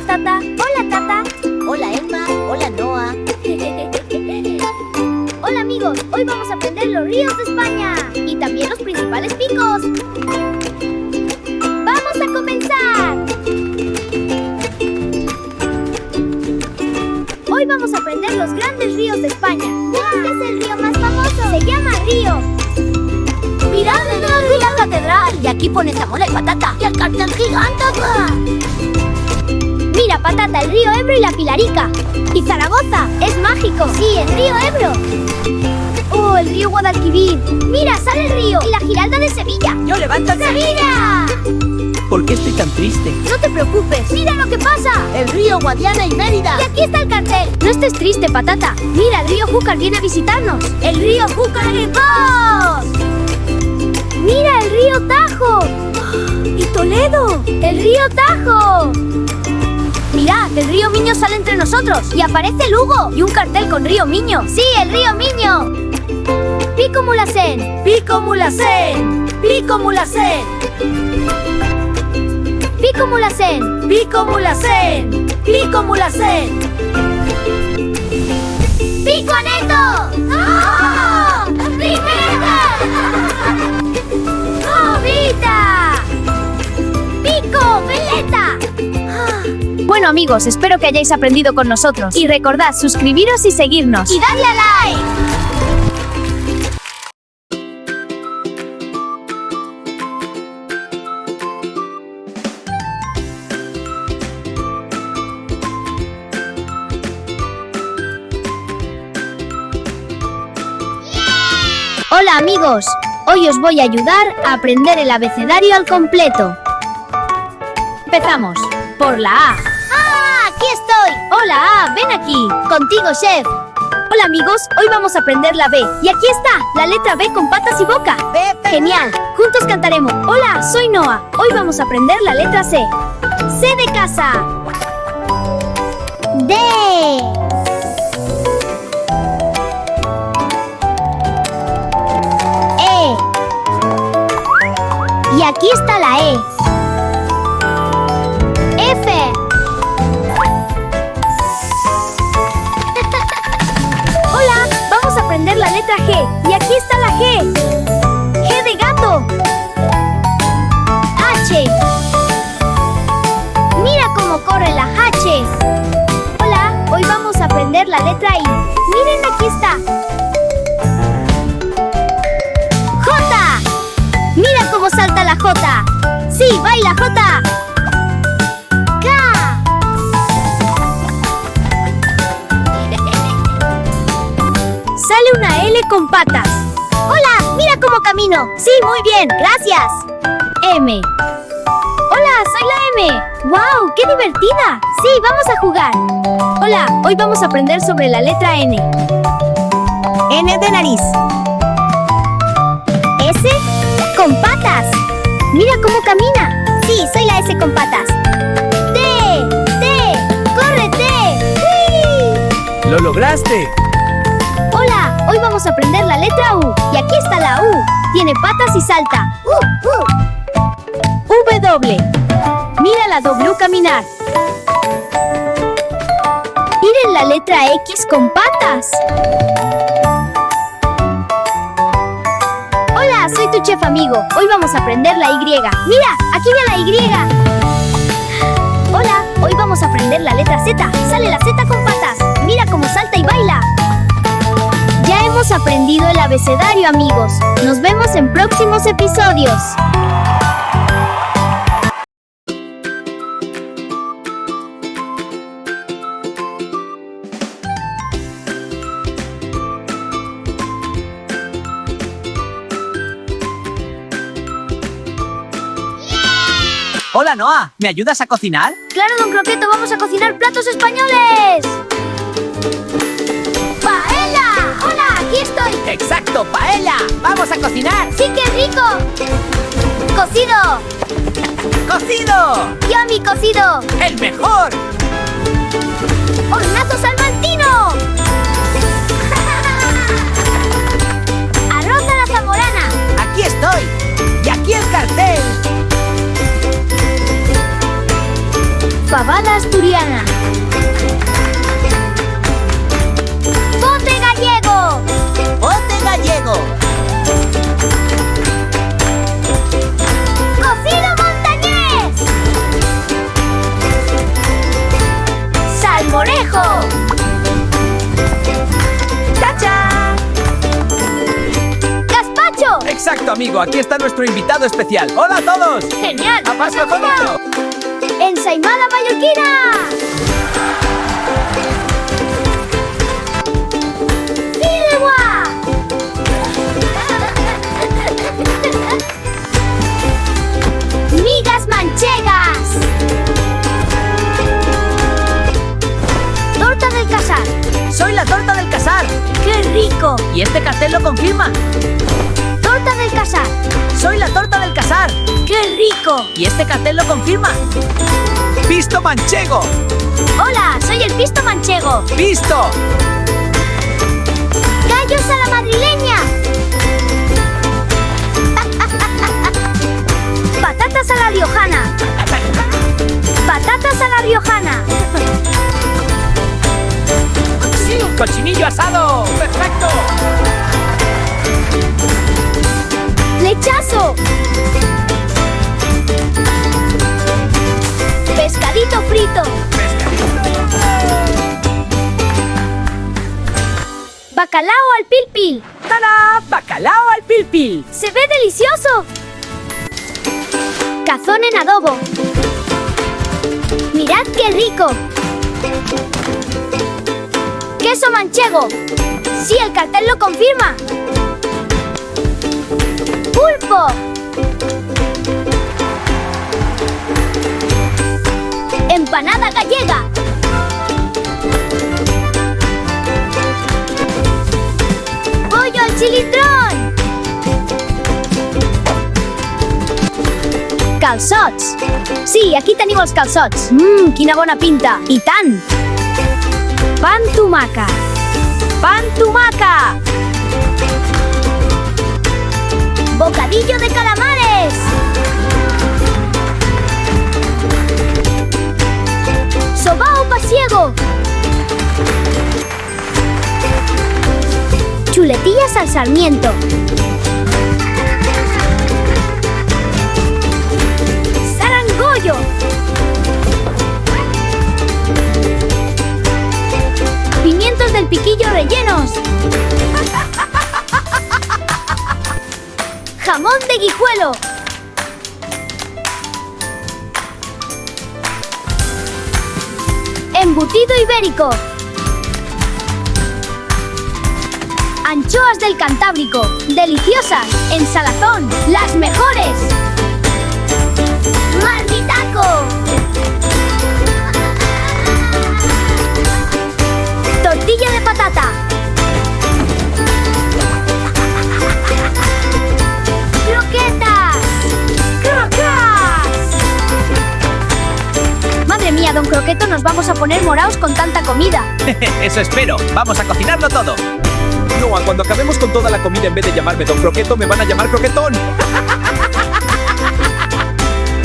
Patata. Hola, Tata. Hola, Emma. Hola, Noah. Hola, amigos. Hoy vamos a aprender los ríos de España y también los principales picos. ¡Vamos a comenzar! Hoy vamos a aprender los grandes ríos de España. ¿Cuál es el río más famoso? Se llama Río. ¡Mirad la catedral! Y aquí pone Zamora y Patata. ¡Y el cartel gigante! Mira, Patata, el río Ebro y la Pilarica. Y Zaragoza, es mágico. Sí, el río Ebro. Oh, el río Guadalquivir. Mira, sale el río. Y la Giralda de Sevilla. ¡Yo levanto el ¡Sevilla! ¿Por qué estoy tan triste? No te preocupes, mira lo que pasa. El río Guadiana y Mérida. Y aquí está el cartel. No estés triste, Patata. Mira, el río Júcar viene a visitarnos. El río Júcar y Pos. Mira, el río Tajo. Y Toledo. El río Tajo. Mirad, el río Miño sale entre nosotros. Y aparece Lugo. Y un cartel con río Miño. Sí, el río Miño. Pico Mulhacén. Pico Mulhacén. Pico Mulhacén. Pico Mulhacén. Pico Mulhacén. Pico Mulhacén. ¡Pico Aneto! ¡Oh! ¡Riveta! ¡Jovita! ¡Pico Veleta! Bueno, amigos, espero que hayáis aprendido con nosotros. Y recordad suscribiros y seguirnos. ¡Y dadle a like! Hola amigos, hoy os voy a ayudar a aprender el abecedario al completo. Empezamos por la A. ¡Ah! ¡Aquí estoy! Hola A, ven aquí. Contigo, chef. Hola amigos, hoy vamos a aprender la B. Y aquí está, la letra B con patas y boca. Pepe. Genial, juntos cantaremos. Hola, soy Noah. Hoy vamos a aprender la letra C. C de casa. D. E. Y aquí está la E. F. Hola, vamos a aprender la letra G. Y aquí está la G. G de gato. H. Mira cómo corre la H. Hola, hoy vamos a aprender la letra I. Miren, aquí está. J. Mira cómo salta la J. Sí, baila J. K. Sale una L con patas. Hola, mira cómo camino. Sí, muy bien, gracias. M. Hola, soy la M. ¡Wow! ¡Qué divertida! Sí, vamos a jugar. Hola, hoy vamos a aprender sobre la letra N. N de nariz. S con patas. Mira cómo camina. Sí, soy la S con patas. T. ¡Córrete! ¡Uy! ¡Lo lograste! Hola, hoy vamos a aprender la letra U. Y aquí está la U. Tiene patas y salta. W. Mira la W caminar. Miren la letra X con patas. Hola, soy tu chef amigo. Hoy vamos a aprender la Y. Mira, aquí va la Y. Hola, hoy vamos a aprender la letra Z. Sale la Z con patas. Mira cómo salta y baila. Ya hemos aprendido el abecedario, amigos. Nos vemos en próximos episodios. Hola, Noah. ¿Me ayudas a cocinar? Claro, don Croqueto, vamos a cocinar platos españoles. ¡Paella! ¡Hola, aquí estoy! ¡Exacto, paella! ¡Vamos a cocinar! ¡Sí, qué rico! ¡Cocido! ¡Cocido! ¡Yummy cocido! ¡El mejor! ¡Hornazo salmantino! ¡Arroz a la zamorana! ¡Aquí estoy! ¡Y aquí el cartel! Fabada asturiana. Bote gallego. ¡Bote gallego! Cocido montañés. Salmorejo. ¡Chacha! Gazpacho. Exacto, amigo. Aquí está nuestro invitado especial. ¡Hola a todos! Genial. ¡A paso comido! Ensaimada mallorquina. Fideuá. Migas manchegas. Torta del casar. ¡Soy la torta del casar! ¡Qué rico! Y este cartel lo confirma. Torta del casar. ¡Soy la torta del casar! ¡Qué rico! Y este cartel lo confirma. ¡Pisto manchego! Hola, soy el pisto manchego. ¡Pisto! ¡Gallos a la madrileña! Patatas a la riojana. Patatas a la riojana. ¡Sí, un cochinillo asado! ¡Perfecto! ¡Lechazo! Pescadito frito. Bacalao al pil pil. ¡Tada! ¡Bacalao al pil pil! ¡Se ve delicioso! Cazón en adobo. ¡Mirad qué rico! ¡Queso manchego! ¡Sí, el cartel lo confirma! ¡Pulpo! ¡Empanada gallega! ¡Pollo al chilitrón! Calçots! Sí, aquí tenim els calçots. Quina bona pinta! I tant! Pan tumaca! Pan tumaca! Bocadillo de calamares! Sobao pasiego! Chuletillas al sarmiento. Sarangollo. Pimientos del piquillo rellenos. Jamón de guijuelo. Embutido ibérico. Anchoas del Cantábrico. Deliciosas. En salazón. Las mejores. Marmitaco. Tortilla de patata. Croquetas. ¡Crocas! Madre mía, don Croqueto, nos vamos a poner moraos con tanta comida. Eso espero. Vamos a cocinarlo todo. Noah, cuando acabemos con toda la comida, en vez de llamarme Don Croqueto, me van a llamar Croquetón.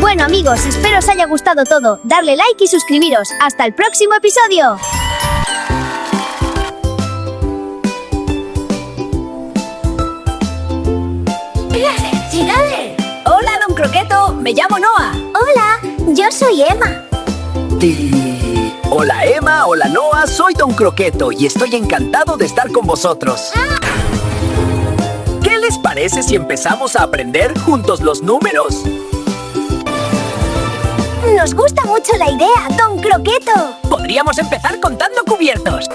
Bueno amigos, espero os haya gustado todo. Darle like y suscribiros. ¡Hasta el próximo episodio! ¡Felicidades! Hola, don Croqueto. Me llamo Noah. Hola, yo soy Emma. Hola Emma, hola Noah, soy Don Croqueto y estoy encantado de estar con vosotros. ¿Qué les parece si empezamos a aprender juntos los números? Nos gusta mucho la idea, don Croqueto. Podríamos empezar contando cubiertos.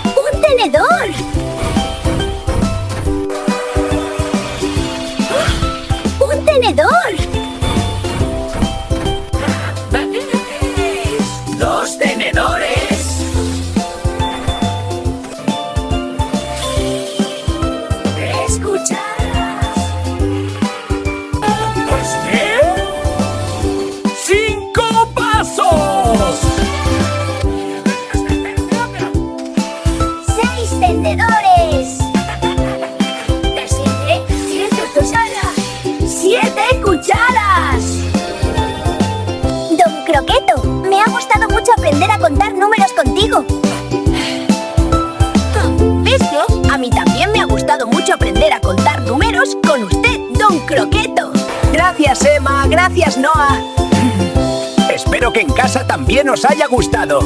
¡Un tenedor! ¡Un tenedor! ¡Dos tenedores! ¡Tres cucharas! ¡5 pasos! 6 tendedores. ¡De 7 cucharas! 7 cucharas. Me ha gustado mucho aprender a contar números contigo. ¿Ves qué? A mí también me ha gustado mucho aprender a contar números con usted, Don Croqueto. Gracias, Emma. Gracias, Noah. Espero que en casa también os haya gustado.